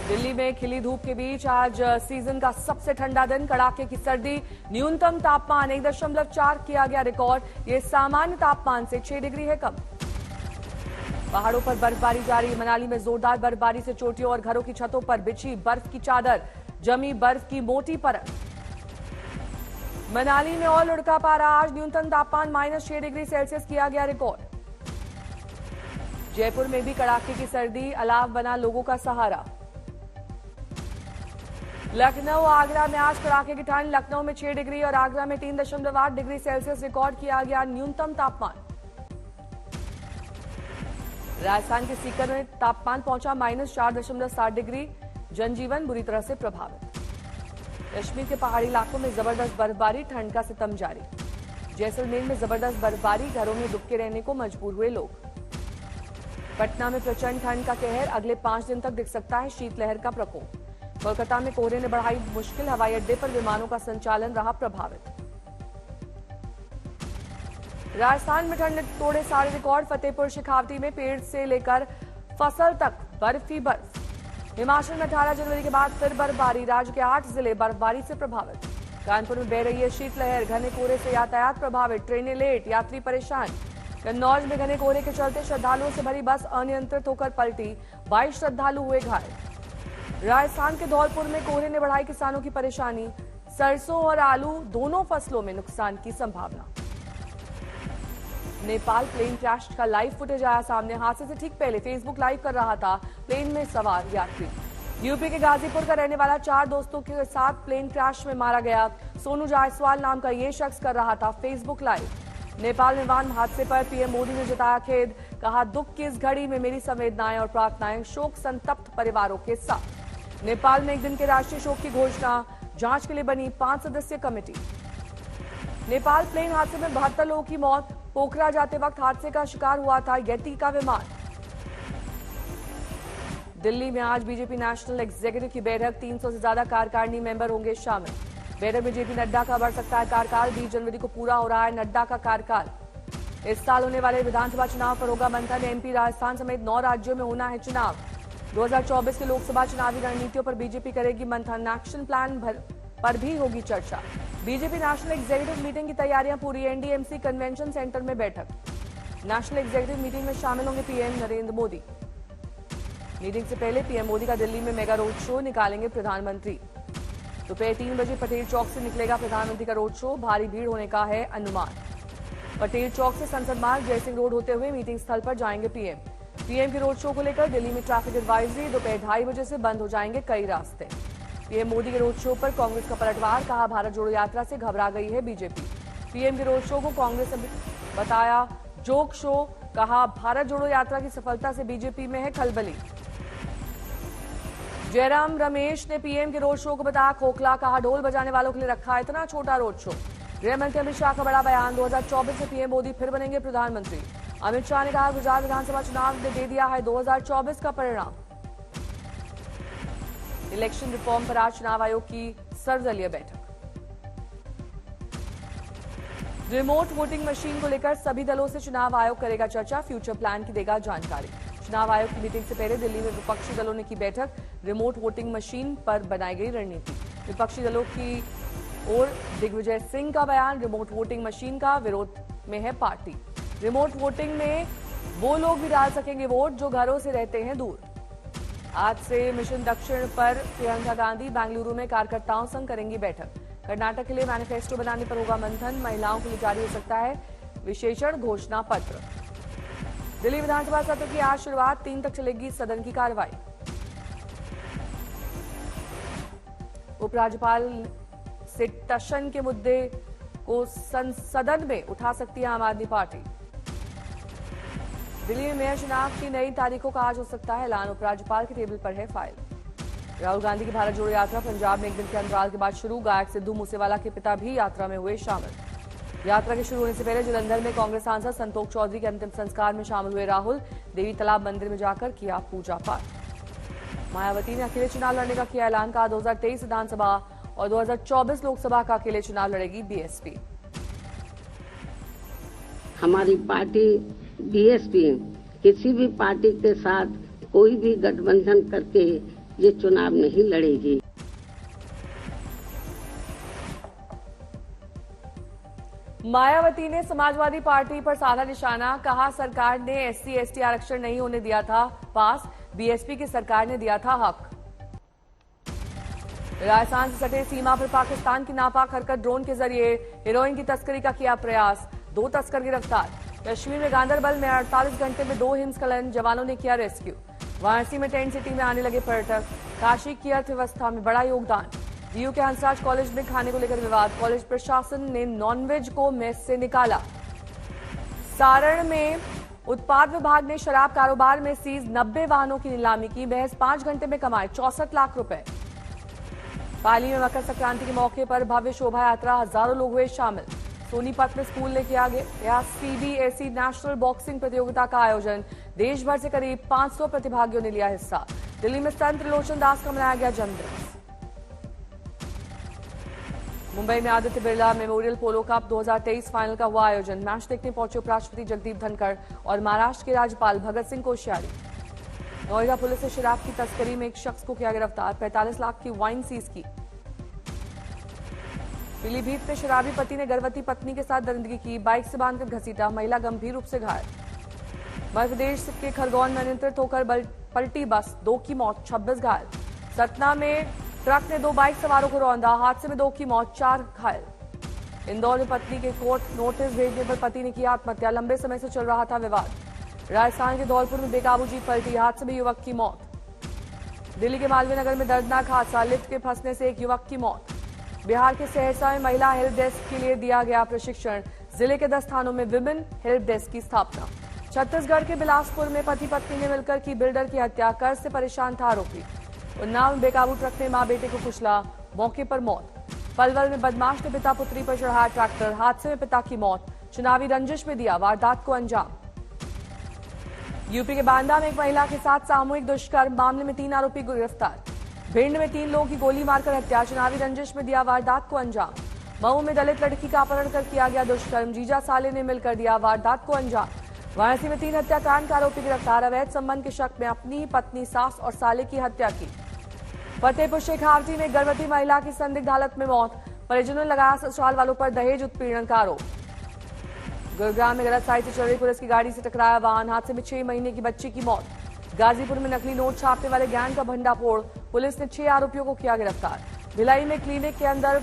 दिल्ली में खिली धूप के बीच आज सीजन का सबसे ठंडा दिन, कड़ाके की सर्दी। न्यूनतम तापमान 1.4 किया गया रिकॉर्ड। ये सामान्य तापमान से 6 डिग्री है कम। पहाड़ों पर बर्फबारी जारी। मनाली में जोरदार बर्फबारी से चोटियों और घरों की छतों पर बिछी बर्फ की चादर, जमी बर्फ की मोटी परत। मनाली में और लुढ़का पारा। आज न्यूनतम तापमान -6 डिग्री सेल्सियस किया गया रिकॉर्ड। जयपुर में भी कड़ाके की सर्दी, अलाव बना लोगों का सहारा। लखनऊ आगरा में आज कड़ाके की ठंड। लखनऊ में 6 डिग्री और आगरा में 3.8 डिग्री सेल्सियस रिकॉर्ड किया गया न्यूनतम तापमान। राजस्थान के सीकर में तापमान पहुंचा -4.7 डिग्री। जनजीवन बुरी तरह से प्रभावित। कश्मीर के पहाड़ी इलाकों में जबरदस्त बर्फबारी, ठंड का सितम जारी। जैसलमेर में जबरदस्त बर्फबारी, घरों में दुबके रहने को मजबूर हुए लोग। पटना में प्रचंड ठंड का कहर, अगले 5 दिन तक दिख सकता है शीतलहर का प्रकोप। कोलकाता में कोहरे ने बढ़ाई मुश्किल, हवाई अड्डे पर विमानों का संचालन रहा प्रभावित। राजस्थान में ठंड ने तोड़े सारे रिकॉर्ड। फतेहपुर शेखावटी में पेड़ से लेकर फसल तक बर्फ ही बर्फ। हिमाचल में 18 जनवरी के बाद फिर बर्फबारी, राज्य के 8 जिले बर्फबारी से प्रभावित। कानपुर में बह रही है शीतलहर, घने कोहरे से यातायात प्रभावित, ट्रेनें लेट, यात्री परेशान। कन्नौज में घने कोहरे के चलते श्रद्धालुओं से भरी बस अनियंत्रित होकर पलटी, 22 श्रद्धालु हुए घायल। राजस्थान के धौलपुर में कोहरे ने बढ़ाई किसानों की परेशानी, सरसों और आलू दोनों फसलों में नुकसान की संभावना। नेपाल प्लेन क्रैश का लाइव फुटेज आया सामने। हादसे से ठीक पहले फेसबुक लाइव कर रहा था प्लेन में सवार यात्री। यूपी के गाजीपुर का रहने वाला 4 दोस्तों के साथ प्लेन क्रैश में मारा गया। सोनू जायसवाल नाम का ये शख्स कर रहा था फेसबुक लाइव। नेपाल में विमान हादसे पर पीएम मोदी ने जताया खेद, कहा दुख की इस घड़ी में मेरी संवेदनाएं और प्रार्थनाएं शोक संतप्त परिवारों के साथ। नेपाल में एक दिन के राष्ट्रीय शोक की घोषणा, जांच के लिए बनी 5 सदस्यीय कमेटी। नेपाल प्लेन हादसे में 72 लोगों की मौत। पोखरा जाते वक्त हादसे का शिकार हुआ था यति का विमान। दिल्ली में आज बीजेपी नेशनल एग्जीक्यूटिव की बैठक, 300 से ज्यादा कार्यकारिणी मेंबर होंगे शामिल। बैठक में जेपी नड्डा का बढ़ सकता है कार्यकाल, 20 जनवरी को पूरा हो रहा है नड्डा का कार्यकाल। इस साल होने वाले विधानसभा चुनाव पर होगा मंथन। एमपी, राजस्थान समेत 9 राज्यों में होना है चुनाव। 2024 के लोकसभा चुनावी रणनीतियों पर बीजेपी करेगी मंथन। एक्शन प्लान पर भी होगी चर्चा। बीजेपी नेशनल एग्जीक्यूटिव मीटिंग की तैयारियां पूरी। एनडीएमसी कन्वेंशन सेंटर में बैठक। नेशनल एग्जीक्यूटिव मीटिंग में शामिल होंगे पीएम नरेंद्र मोदी। मीटिंग से पहले पीएम मोदी का दिल्ली में मेगा रोड शो निकालेंगे प्रधानमंत्री। दोपहर 3 बजे पटेल चौक से निकलेगा प्रधानमंत्री का रोड शो, भारी भीड़ होने का है अनुमान। पटेल चौक से संसद मार्ग, जयसिंह रोड होते हुए मीटिंग स्थल पर जाएंगे पीएम। पीएम के रोड शो को लेकर दिल्ली में ट्रैफिक एडवाइजरी, दोपहर 2:30 बजे से बंद हो जाएंगे कई रास्ते। पीएम मोदी के रोड शो पर कांग्रेस का पलटवार, कहा भारत जोड़ो यात्रा से घबरा गई है बीजेपी। पीएम के रोड शो को कांग्रेस ने बताया जोक शो, कहा भारत जोड़ो यात्रा की सफलता से बीजेपी में है खलबली। जयराम रमेश ने पीएम के रोड शो को बताया खोखला, कहा ढोल बजाने वालों के लिए रखा इतना छोटा रोड शो। गृह मंत्री अमित शाह का बड़ा बयान, 2024 में पीएम मोदी फिर बनेंगे प्रधानमंत्री। अमित शाह ने कहा गुजरात विधानसभा चुनाव ने दे दिया है 2024 का परिणाम। इलेक्शन रिफॉर्म पर आज चुनाव आयोग की सर्वदलीय बैठक। रिमोट वोटिंग मशीन को लेकर सभी दलों से चुनाव आयोग करेगा चर्चा, फ्यूचर प्लान की देगा जानकारी। चुनाव आयोग की मीटिंग से पहले दिल्ली में विपक्षी दलों ने की बैठक, रिमोट वोटिंग मशीन पर बनाई गई रणनीति। विपक्षी दलों की ओर दिग्विजय सिंह का बयान, रिमोट वोटिंग मशीन का विरोध में है पार्टी। रिमोट वोटिंग में वो लोग भी डाल सकेंगे वोट जो घरों से रहते हैं दूर। आज से मिशन दक्षिण पर प्रियंका गांधी बेंगलुरु में कार्यकर्ताओं संग करेंगी बैठक। कर्नाटक के लिए मैनिफेस्टो बनाने पर होगा मंथन। महिलाओं के लिए जारी हो सकता है विशेषण घोषणा पत्र। दिल्ली विधानसभा सत्र की आज शुरुआत, 3 तक चलेगी सदन की कार्रवाई। उपराज्यपाल से टशन के मुद्दे को सदन में उठा सकती है आम आदमी पार्टी। दिल्ली में मेयर चुनाव की नई तारीखों का आज हो सकता है ऐलान, उपराज्यपाल के टेबल पर है फाइल। राहुल गांधी की भारत जोड़ो यात्रा पंजाब में एक दिन के अंतराल के बाद शुरू, गायक सिद्धू मूसेवाला के पिता भी यात्रा में हुए शामिल। यात्रा के शुरू होने से पहले जलंधर में कांग्रेस सांसद संतोष चौधरी के अंतिम संस्कार में शामिल हुए राहुल। देवी तालाब मंदिर में जाकर किया पूजा पाठ। मायावती ने अकेले चुनाव लड़ने का किया ऐलान, कहा 2023 विधानसभा और 2024 लोकसभा का अकेले चुनाव लड़ेगी बीएसपी। हमारी पार्टी बीएसपी किसी भी पार्टी के साथ कोई भी गठबंधन करके ये चुनाव नहीं लड़ेगी। मायावती ने समाजवादी पार्टी पर साधा निशाना, कहा सरकार ने SC/ST आरक्षण नहीं होने दिया था पास, बीएसपी की सरकार ने दिया था हक। राजस्थान से सटे सीमा पर पाकिस्तान की नापाक हरकत, ड्रोन के जरिए हेरोइन की तस्करी का किया प्रयास, 2 तस्कर गिरफ्तार। कश्मीर में गांदरबल में 48 घंटे में 2 हिमस्खलन, जवानों ने किया रेस्क्यू। वाराणसी में टेंट सिटी में आने लगे पर्यटक, काशी की अर्थव्यवस्था में बड़ा योगदान। डीयू के हंसराज कॉलेज में खाने को लेकर विवाद, कॉलेज प्रशासन ने नॉनवेज को मेस से निकाला। सारण में उत्पाद विभाग ने शराब कारोबार में सीज 90 वाहनों की नीलामी की, महज 5 घंटे में कमाए 64 लाख रुपए। पाली में मकर संक्रांति के मौके पर भव्य शोभा यात्रा, हजारों लोग हुए शामिल। सोनीपत में स्कूल ने किया गया CBSE नेशनल बॉक्सिंग प्रतियोगिता का आयोजन, देश भर से करीब 500 प्रतिभागियों ने लिया हिस्सा। दिल्ली में संत त्रिलोचन दास का मनाया गया जन्मदिन। मुंबई में आदित्य बिरला मेमोरियल पोलो कप 2023 फाइनल का हुआ आयोजन, मैच देखने पहुंचे उपराष्ट्रपति जगदीप धनखड़ और महाराष्ट्र के राज्यपाल भगत सिंह कोश्यारी। नोएडा पुलिस ने शराब की तस्करी में एक शख्स को किया गिरफ्तार, 45 लाख की वाइन सीज की। पीलीभीत में शराबी पति ने गर्भवती पत्नी के साथ दरिंदगी की, बाइक से बांधकर घसीटा, महिला गंभीर रूप से घायल। मध्य प्रदेश के खरगोन में अनियंत्रित होकर पलटी बस, 2 की मौत, 26 घायल। सतना में ट्रक ने 2 बाइक सवारों को रौंदा, हादसे में 2 की मौत, 4 घायल। इंदौर में पत्नी के कोर्ट नोटिस भेजने पर पति ने की आत्महत्या, लंबे समय से चल रहा था विवाद। राजस्थान के धौलपुर में बेकाबू जीप पलटी, हादसे में युवक की मौत। दिल्ली के मालवीय नगर में दर्दनाक हादसा, लिफ्ट के फंसने से एक युवक की मौत। बिहार के सहरसा में महिला हेल्प डेस्क के लिए दिया गया प्रशिक्षण, जिले के 10 थानों में विमेन हेल्प डेस्क की स्थापना। छत्तीसगढ़ के बिलासपुर में पति पत्नी ने मिलकर की बिल्डर की हत्या, कर्ज से परेशान था आरोपी। उन्नाव में बेकाबू ट्रक ने मां बेटे को कुचला, मौके पर मौत। पलवल में बदमाश ने पिता पुत्री पर चढ़ाया ट्रैक्टर, हादसे में पिता की मौत, चुनावी रंजिश में दिया वारदात को अंजाम। यूपी के बांदा में एक महिला के साथ सामूहिक दुष्कर्म, मामले में 3 आरोपी गिरफ्तार। भिंड में 3 लोगों की गोली मारकर हत्या, चुनावी रंजिश में दिया वारदात को अंजाम। मऊ में दलित लड़की का अपहरण कर किया गया दुष्कर्म, जीजा साले ने मिलकर दिया वारदात को अंजाम। वाराणसी में 3 हत्याकांड का आरोपी गिरफ्तार, अवैध संबंध के शक में अपनी पत्नी, सास और साले की हत्या की। फतेहपुर शेखावटी में गर्भवती महिला की संदिग्ध हालत में मौत, परिजनों ने लगाया ससुराल वालों पर दहेज उत्पीड़न का आरोप। गुरुग्राम में गलत साइड से चल रही पुलिस की गाड़ी से टकराया वाहन, हादसे में 6 महीने की बच्ची की मौत। गाजीपुर में नकली नोट छापने वाले गैंग का भंडाफोड़, पुलिस ने 6 आरोपियों को किया गिरफ्तार। भिलाई में क्लिनिक के अंदर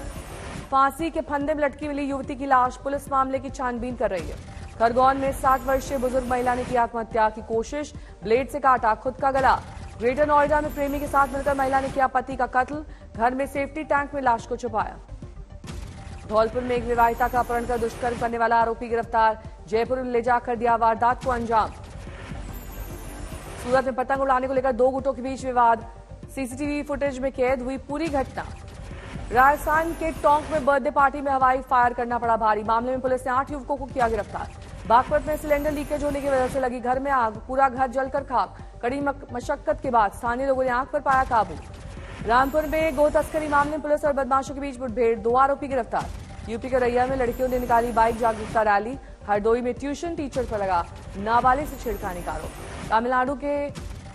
फांसी के फंदे में लटकी मिली युवती की लाश, पुलिस मामले की छानबीन कर रही है। खरगोन में 60 वर्षीय बुजुर्ग महिला ने की आत्महत्या की कोशिश, ब्लेड से काटा खुद का गला। ग्रेटर नोएडा में प्रेमी के साथ मिलकर महिला ने किया पति का कत्ल, घर में सेफ्टी टैंक में लाश को छुपाया। धौलपुर में एक विवाहिता का अपहरण कर दुष्कर्म करने वाला आरोपी गिरफ्तार, जयपुर में ले जाकर दिया वारदात को अंजाम। सूरत में पतंग उड़ाने को लेकर 2 गुटों के बीच विवाद, सीसीटीवी फुटेज में कैद हुई पूरी घटना। राजस्थान के टोंक में बर्थडे पार्टी में हवाई फायर करना पड़ा भारी, मामले में पुलिस ने 8 युवकों को किया गिरफ्तार। बागपत में सिलेंडर लीकेज होने की वजह से लगी घर में आग, पूरा घर जलकर खाक, कड़ी मशक्कत के बाद स्थानीय लोगों ने आग पर पाया काबू। रामपुर में गो तस्करी मामले में पुलिस और बदमाशों के बीच मुठभेड़, 2 आरोपी गिरफ्तार। यूपी के रैया में लड़कियों ने निकाली बाइक जागरूकता रैली, हरदोई में ट्यूशन टीचर पर लगा नाबालिग से छेड़खानी का आरोप। तमिलनाडु के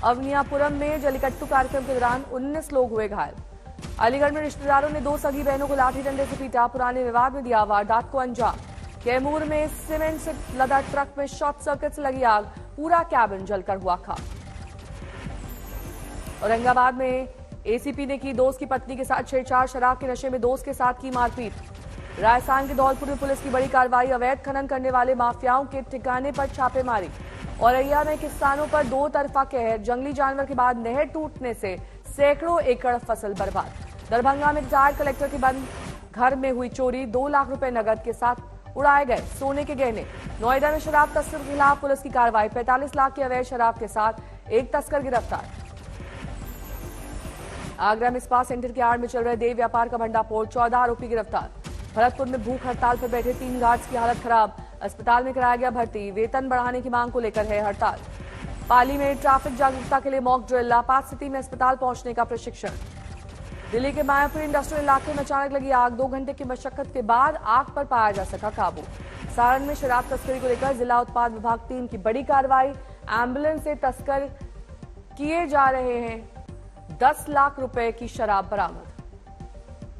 अवनियापुरम में जलीकट्टू कार्यक्रम के दौरान 19 लोग हुए घायल। अलीगढ़ में रिश्तेदारों ने 2 सगी बहनों को लाठी डंडे से पीटा, पुराने विवाद में दिया वारदात को अंजाम। कैमूर में सीमेंट से लदा ट्रक में शॉर्ट सर्किट से लगी आग, पूरा कैबिन जलकर हुआ खाक। औरंगाबाद में एसीपी ने की दोस्त की पत्नी के साथ छेड़छाड़, शराब के नशे में दोस्त के साथ की मारपीट। राजस्थान के धौलपुर में पुलिस की बड़ी कार्रवाई, अवैध खनन करने वाले माफियाओं के ठिकाने पर छापेमारी। औरैया में किसानों पर 2 तरफा कहर, जंगली जानवर के बाद नहर टूटने से सैकड़ों एकड़ फसल बर्बाद। दरभंगा में रिटायर्ड कलेक्टर के बंद घर में हुई चोरी, 2 लाख रुपए नकद के साथ उड़ाए गए सोने के गहने। नोएडा में शराब तस्कर के खिलाफ पुलिस की कार्रवाई, 45 लाख की अवैध शराब के साथ एक तस्कर गिरफ्तार। आगरा में स्पा सेंटर की आड़ में चल रहे देह व्यापार का भंडाफोड़, 14 आरोपी गिरफ्तार। भरतपुर में भूख हड़ताल पर बैठे 3 गार्ड्स की हालत खराब, अस्पताल में कराया गया भर्ती, वेतन बढ़ाने की मांग को लेकर है हड़ताल। पाली में ट्रैफिक जागरूकता के लिए मॉक ड्रिल, आपात स्थिति में अस्पताल पहुंचने का प्रशिक्षण। दिल्ली के मायापुर इंडस्ट्रियल इलाके में अचानक लगी आग, 2 घंटे की मशक्कत के बाद आग पर पाया जा सका काबू। सारण में शराब तस्करी को लेकर जिला उत्पाद विभाग टीम की बड़ी कार्रवाई, एम्बुलेंस से तस्कर किए जा रहे हैं 10 लाख रुपए की शराब बरामद।